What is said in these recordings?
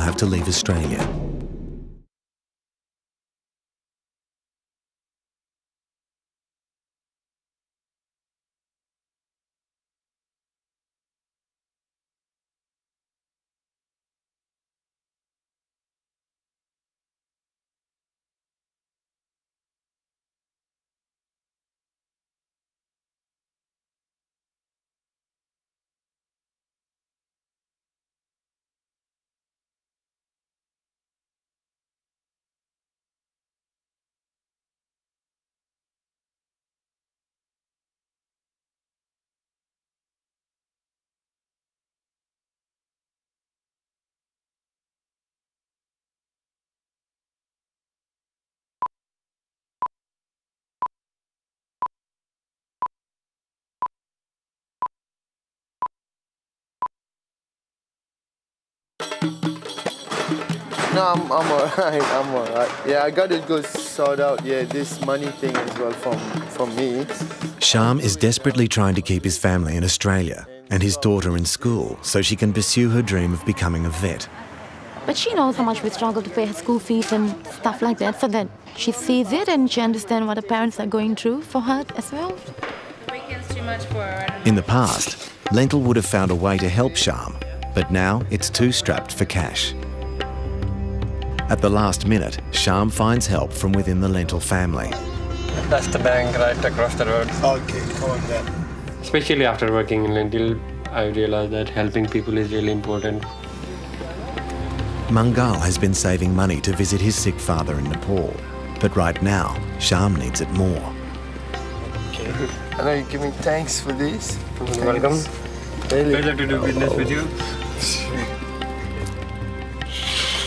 have to leave Australia. No, I'm alright, I'm alright. Yeah, I gotta go sort out, this money thing as well from me. Sham is desperately trying to keep his family in Australia and his daughter in school so she can pursue her dream of becoming a vet. But she knows how much we struggle to pay her school fees and stuff like that, so that she sees it and she understands what her parents are going through for her as well. Weekend's too much for her. In the past, Lentil would have found a way to help Sham, but now it's too strapped for cash. At the last minute, Sham finds help from within the Lentil family. That's the bank right across the road. Okay, come on then. Especially after working in Lentil, I realized that helping people is really important. Mangal has been saving money to visit his sick father in Nepal, but right now, Sham needs it more. Okay. I know you're giving thanks for this. You're welcome. Really? Pleasure to do business with you.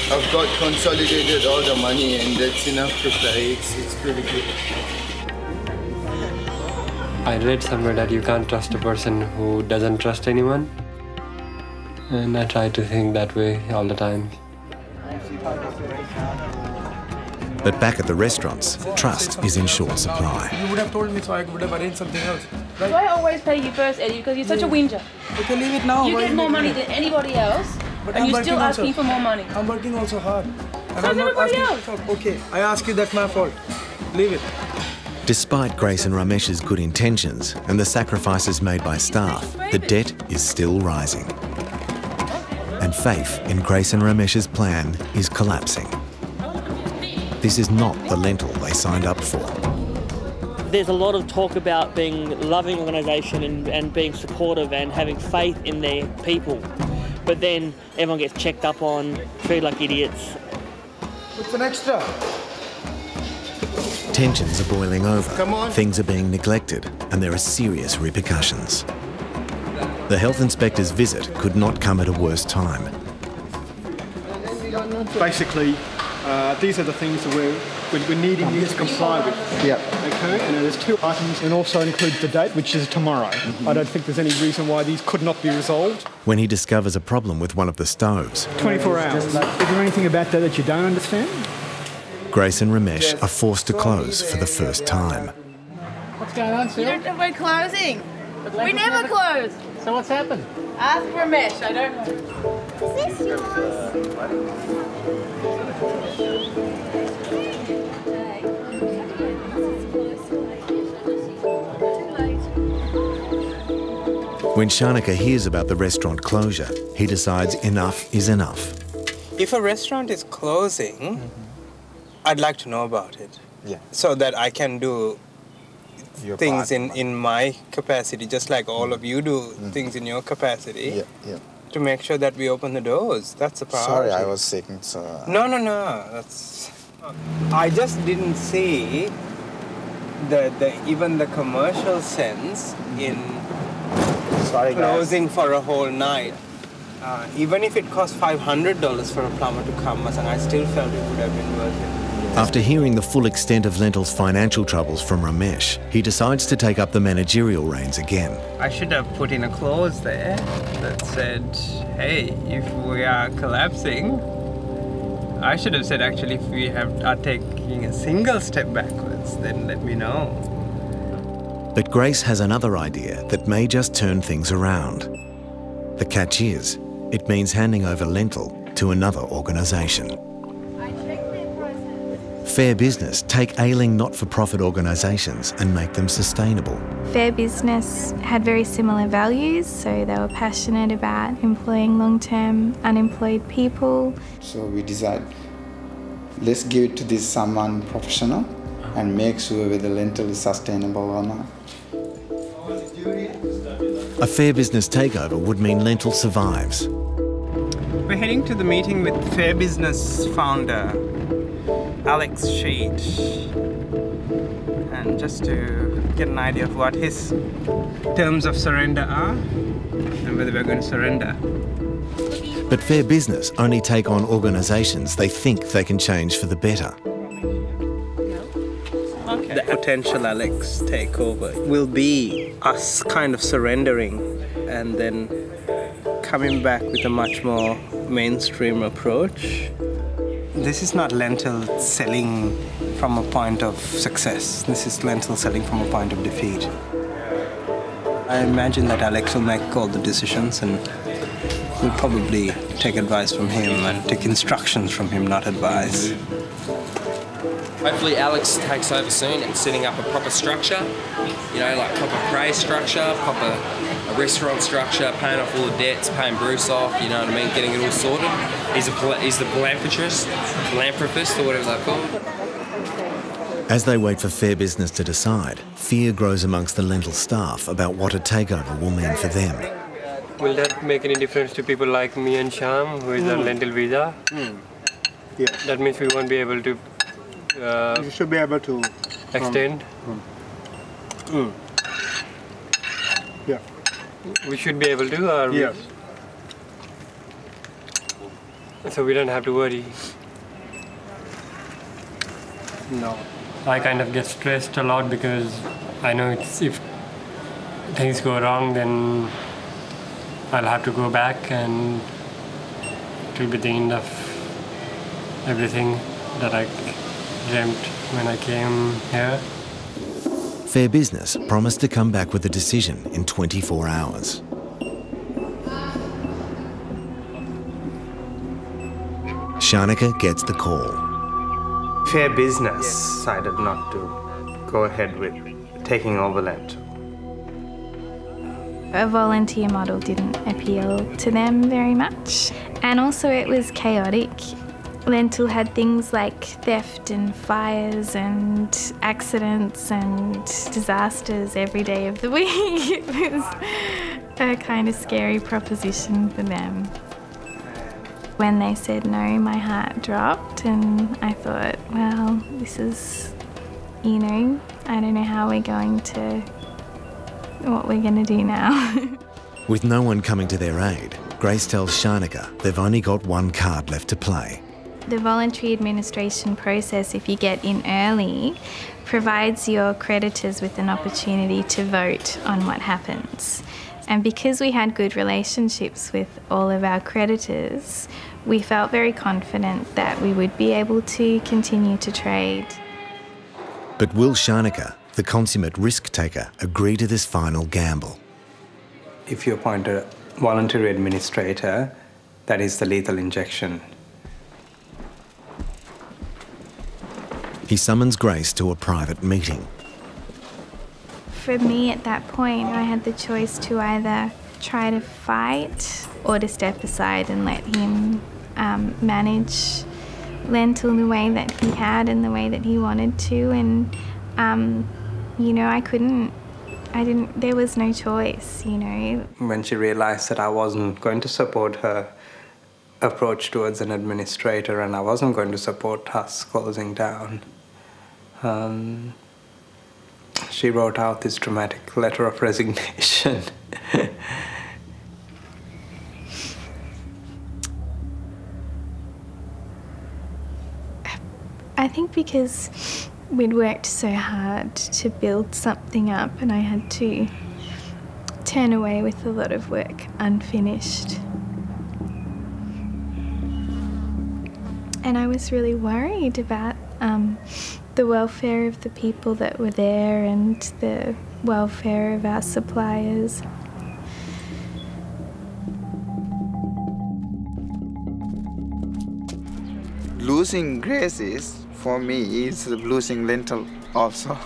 I've got consolidated all the money and that's enough to play. It's pretty good. I read somewhere that you can't trust a person who doesn't trust anyone. And I try to think that way all the time. But back at the restaurants, trust is in short supply. You would have told me so I would have arranged something else. Right? So I always pay you first, Eddie, because you're such a whinger. You can leave it now. You get more money than anybody else, but and I'm you're still also asking for more money. I'm working also hard. And So I'm not everybody asking. else. Okay, I ask you, that's my fault. Leave it. Despite Grace and Ramesh's good intentions and the sacrifices made by staff, the debt is still rising. And faith in Grace and Ramesh's plan is collapsing. This is not the Lentil they signed up for. There's a lot of talk about being a loving organisation and being supportive and having faith in their people. But then everyone gets checked up on, treated like idiots. What's an extra? Tensions are boiling over, Come on. things are being neglected, and there are serious repercussions. The health inspector's visit could not come at a worse time. Basically, these are the things that we're needing you to comply with. Yeah. Okay, and there's 2 items, and also includes the date, which is tomorrow. I don't think there's any reason why these could not be resolved. When he discovers a problem with one of the stoves, 24 hours. Is there anything about that that you don't understand? Grace and Ramesh are forced to close for the first time. What's going on, Sil? We're closing. We never close. So what's happened? Ask Ramesh, I don't know. Is this yours? When Shanika hears about the restaurant closure, he decides enough is enough. If a restaurant is closing, I'd like to know about it. Yeah. So that I can do Your things part. in my capacity, just like all of you do things in your capacity, to make sure that we open the doors. That's the priority. Sorry, I was sick, so... No. That's... I just didn't see even the commercial sense in closing for a whole night. Even if it cost $500 for a plumber to come, I still felt it would have been worth it. After hearing the full extent of Lentil's financial troubles from Ramesh, he decides to take up the managerial reins again. I should have put in a clause there that said, hey, if we are collapsing, I should have said, actually, if we are taking a single step backwards, then let me know. But Grace has another idea that may just turn things around. The catch is, it means handing over Lentil to another organisation. Fair Business take ailing not-for-profit organisations and make them sustainable. Fair Business had very similar values, so they were passionate about employing long-term unemployed people. So we decided, let's give it to this someone professional and make sure whether the lentil is sustainable or not. A Fair Business takeover would mean lentil survives. We're heading to the meeting with Fair Business founder Alex Sheed, and just to get an idea of what his terms of surrender are and whether we're going to surrender. But Fair Business only take on organisations they think they can change for the better. The potential Alex takeover will be us kind of surrendering and then coming back with a much more mainstream approach. This is not lentil selling from a point of success. This is lentil selling from a point of defeat. I imagine that Alex will make all the decisions, and we'll probably take advice from him and take instructions from him, not advice. Hopefully Alex takes over soon and setting up a proper structure, you know, like proper prey structure, proper restaurant structure, paying off all the debts, paying Bruce off, you know what I mean, getting it all sorted. He's the philanthropist, or whatever they're called. As they wait for Fair Business to decide, fear grows amongst the lentil staff about what a takeover will mean for them. Will that make any difference to people like me and Sham, who is on lentil visa? Yeah. That means we won't be able to you should be able to extend. Yeah. We should be able to, or yes. So we don't have to worry. No. I kind of get stressed a lot because I know if things go wrong, then I'll have to go back and it will be the end of everything that I dreamt when I came here. Fair Business promised to come back with a decision in 24 hours. Shanika gets the call. Fair Business decided not to go ahead with taking over lentil. A volunteer model didn't appeal to them very much, and also it was chaotic. Lentil had things like theft and fires and accidents and disasters every day of the week. It was a kind of scary proposition for them. When they said no, my heart dropped and I thought, well, this is, you know, I don't know how we're going to, what we're going to do now. With no one coming to their aid, Grace tells Shanika they've only got one card left to play. The voluntary administration process, if you get in early, provides your creditors with an opportunity to vote on what happens. And because we had good relationships with all of our creditors, we felt very confident that we would be able to continue to trade. But will Shanika, the consummate risk taker, agree to this final gamble? If you appoint a voluntary administrator, that is the lethal injection. He summons Grace to a private meeting. For me at that point, I had the choice to either try to fight or to step aside and let him manage lentil the way that he had and the way that he wanted to. And, you know, there was no choice, you know. When she realized that I wasn't going to support her approach towards an administrator and I wasn't going to support us closing down, she wrote out this dramatic letter of resignation. I think because we'd worked so hard to build something up and I had to turn away with a lot of work unfinished. And I was really worried about the welfare of the people that were there and the welfare of our suppliers. losing Grace is, for me, is losing Lentil also.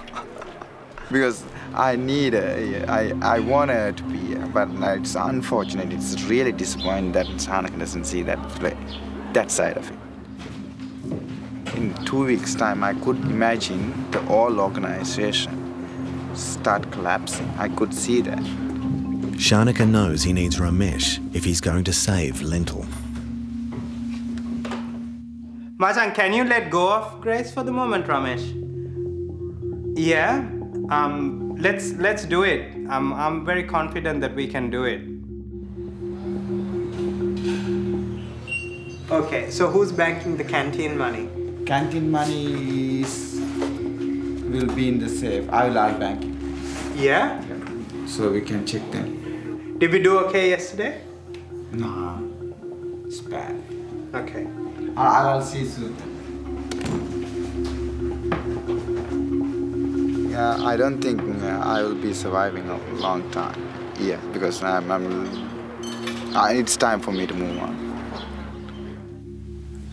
Because I need her, I want her to be here, but it's unfortunate, it's really disappointing that Shanaka doesn't see that side of it. In 2 weeks' time, I could imagine the whole organization start collapsing. I could see that. Shanaka knows he needs Ramesh if he's going to save Lentil. Majan, can you let go of Grace for the moment, Ramesh? Yeah? Let's do it. I'm very confident that we can do it. Okay, so who's banking the canteen money? Canteen money will be in the safe. I'll bank it. Yeah? So we can check them. Did we do okay yesterday? No, it's bad. Okay. I'll see you soon. Yeah, I don't think I will be surviving a long time. Yeah, because it's time for me to move on.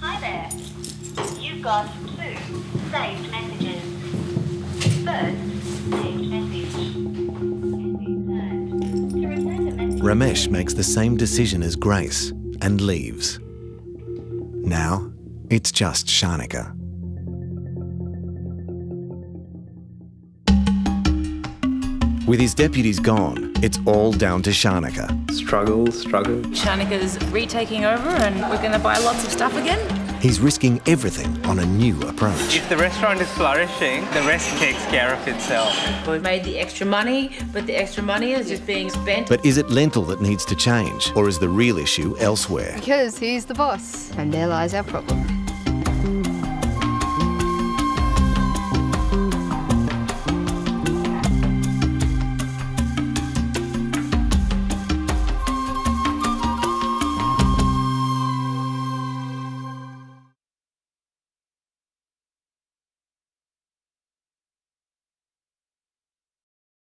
Hi there. You've got 2 saved messages. First, saved message. To return the message. Ramesh makes the same decision as Grace and leaves. Now, it's just Shanaka. With his deputies gone, it's all down to Shanaka. Struggle. Shanika's retaking over and we're going to buy lots of stuff again. He's risking everything on a new approach. If the restaurant is flourishing, the rest takes care of itself. We've made the extra money, but the extra money is just being spent. But is it Lentil that needs to change, or is the real issue elsewhere? Because he's the boss, and there lies our problem.